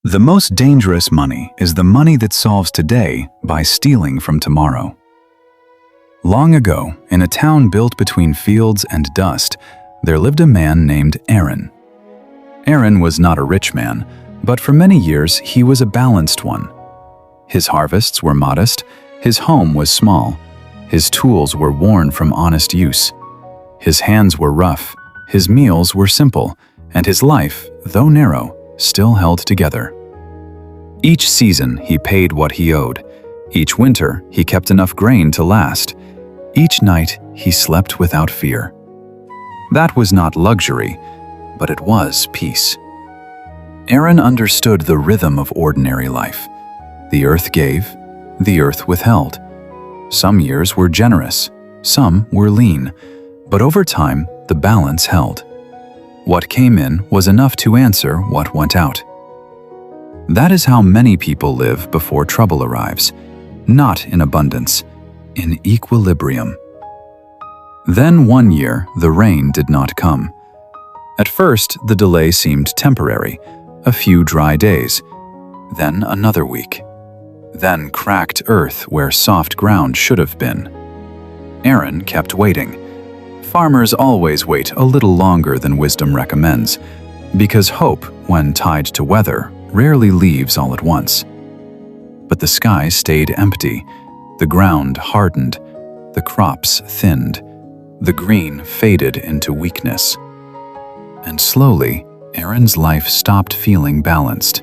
The most dangerous money is the money that solves today by stealing from tomorrow. Long ago, in a town built between fields and dust, there lived a man named Aaron. Aaron was not a rich man, but for many years he was a balanced one. His harvests were modest, his home was small, his tools were worn from honest use. His hands were rough, his meals were simple, and his life, though narrow, still held together. Each season he paid what he owed. Each winter he kept enough grain to last. Each night he slept without fear. That was not luxury, but it was peace. Aaron understood the rhythm of ordinary life. The earth gave, the earth withheld. Some years were generous, some were lean, but over time the balance held. What came in was enough to answer what went out. That is how many people live before trouble arrives, not in abundance, in equilibrium. Then one year the rain did not come. At first the delay seemed temporary, a few dry days, then another week, then cracked earth where soft ground should have been. Aaron kept waiting. Farmers always wait a little longer than wisdom recommends, because hope, when tied to weather, rarely leaves all at once. But the sky stayed empty, the ground hardened, the crops thinned, the green faded into weakness. And slowly, Aaron's life stopped feeling balanced.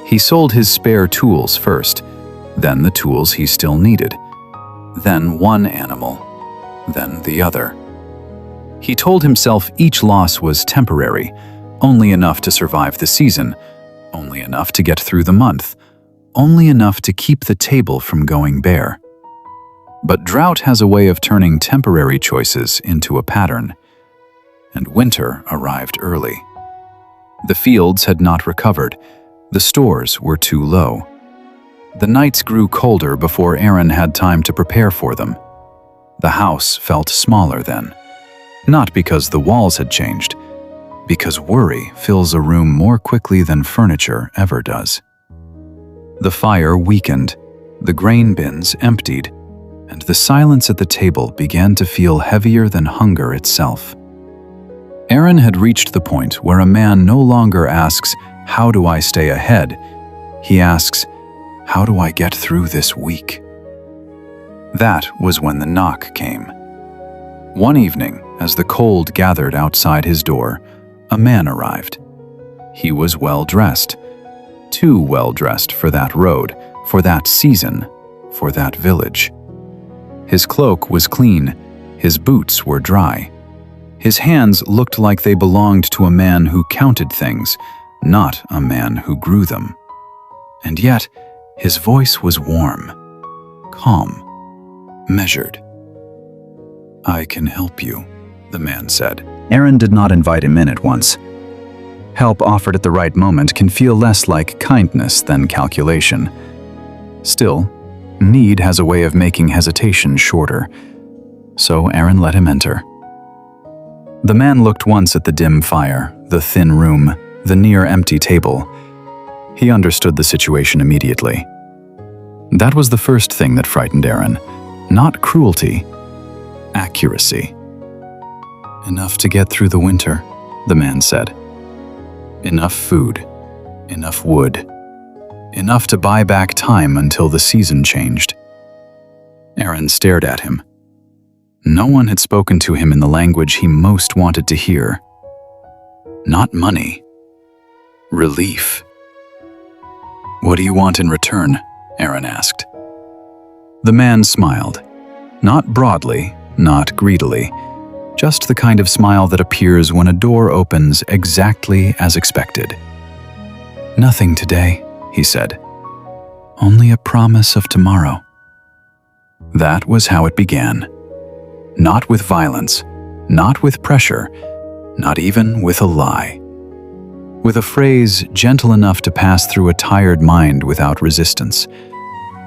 He sold his spare tools first, then the tools he still needed, then one animal, then the other. He told himself each loss was temporary, only enough to survive the season, only enough to get through the month, only enough to keep the table from going bare. But drought has a way of turning temporary choices into a pattern, and winter arrived early. The fields had not recovered, the stores were too low. The nights grew colder before Aaron had time to prepare for them. The house felt smaller then. Not because the walls had changed, because worry fills a room more quickly than furniture ever does. The fire weakened, the grain bins emptied, and the silence at the table began to feel heavier than hunger itself. Aaron had reached the point where a man no longer asks, "How do I stay ahead?" He asks, "How do I get through this week?" That was when the knock came. One evening, as the cold gathered outside his door, a man arrived. He was well-dressed, too well-dressed for that road, for that season, for that village. His cloak was clean, his boots were dry. His hands looked like they belonged to a man who counted things, not a man who grew them. And yet, his voice was warm, calm, measured. "I can help you," the man said. Aaron did not invite him in at once. Help offered at the right moment can feel less like kindness than calculation. Still, need has a way of making hesitation shorter, so Aaron let him enter. The man looked once at the dim fire, the thin room, the near-empty table. He understood the situation immediately. That was the first thing that frightened Aaron. Not cruelty, accuracy. "Enough to get through the winter," the man said. "Enough food, enough wood, enough to buy back time until the season changed." Aaron stared at him. No one had spoken to him in the language he most wanted to hear. Not money. Relief. "What do you want in return?" Aaron asked. The man smiled. Not broadly, not greedily, just the kind of smile that appears when a door opens exactly as expected. "Nothing today," he said. "Only a promise of tomorrow." That was how it began. Not with violence, not with pressure, not even with a lie. With a phrase gentle enough to pass through a tired mind without resistance.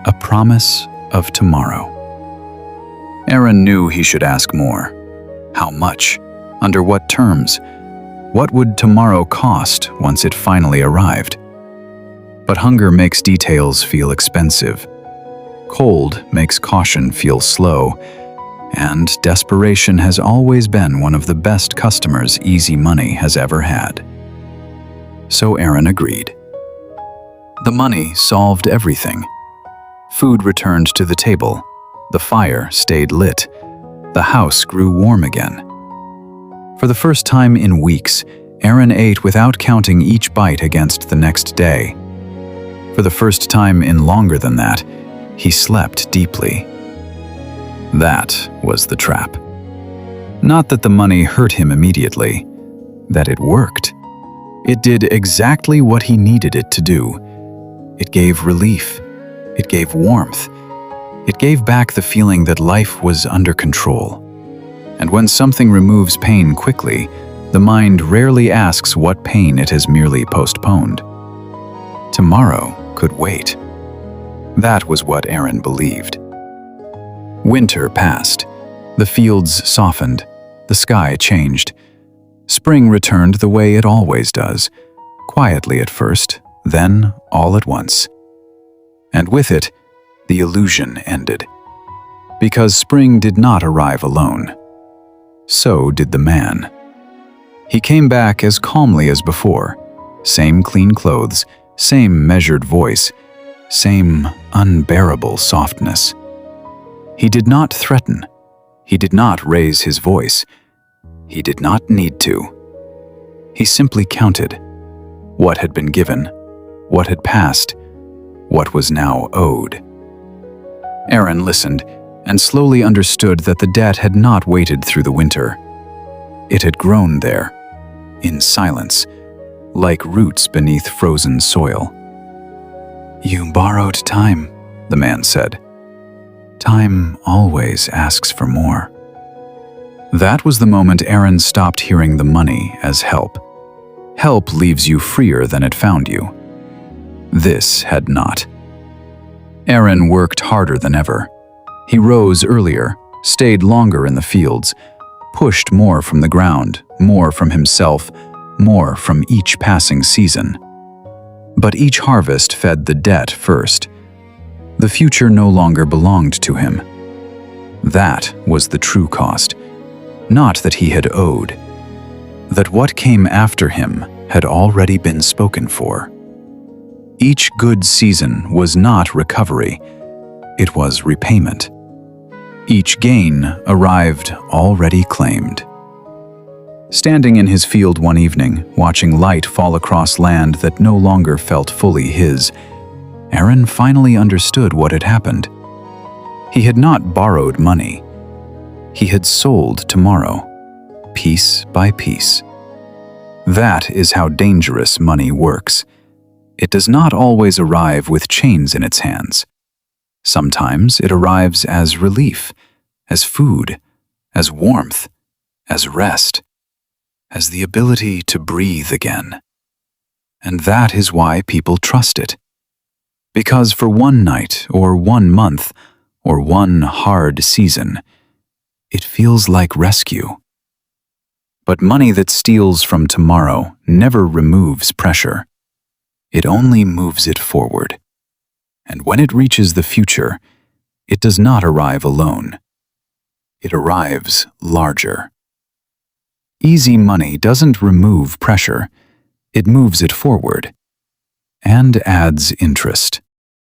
A promise of tomorrow. Aaron knew he should ask more. How much? Under what terms? What would tomorrow cost once it finally arrived? But hunger makes details feel expensive. Cold makes caution feel slow, and desperation has always been one of the best customers Easy Money has ever had. So Aaron agreed. The money solved everything. Food returned to the table. The fire stayed lit. The house grew warm again. For the first time in weeks, Aaron ate without counting each bite against the next day. For the first time in longer than that, he slept deeply. That was the trap. Not that the money hurt him immediately, that it worked. It did exactly what he needed it to do. It gave relief. It gave warmth. It gave back the feeling that life was under control. And when something removes pain quickly, the mind rarely asks what pain it has merely postponed. Tomorrow could wait. That was what Aaron believed. Winter passed. The fields softened. The sky changed. Spring returned the way it always does, quietly at first, then all at once. And with it, the illusion ended. Because spring did not arrive alone. So did the man. He came back as calmly as before. Same clean clothes, same measured voice, same unbearable softness. He did not threaten. He did not raise his voice. He did not need to. He simply counted what had been given, what had passed, what was now owed. Aaron listened and slowly understood that the debt had not waited through the winter. It had grown there, in silence, like roots beneath frozen soil. "You borrowed time," the man said. "Time always asks for more." That was the moment Aaron stopped hearing the money as help. Help leaves you freer than it found you. This had not. Aaron worked harder than ever. He rose earlier, stayed longer in the fields, pushed more from the ground, more from himself, more from each passing season. But each harvest fed the debt first. The future no longer belonged to him. That was the true cost. Not that he had owed. That what came after him had already been spoken for. Each good season was not recovery. It was repayment. Each gain arrived already claimed. Standing in his field one evening, watching light fall across land that no longer felt fully his, Aaron finally understood what had happened. He had not borrowed money. He had sold tomorrow, piece by piece. That is how dangerous money works. It does not always arrive with chains in its hands. Sometimes it arrives as relief, as food, as warmth, as rest, as the ability to breathe again. And that is why people trust it. Because for one night, or 1 month, or one hard season, it feels like rescue. But money that steals from tomorrow never removes pressure. It only moves it forward. And when it reaches the future, it does not arrive alone. It arrives larger. Easy money doesn't remove pressure. It moves it forward and adds interest.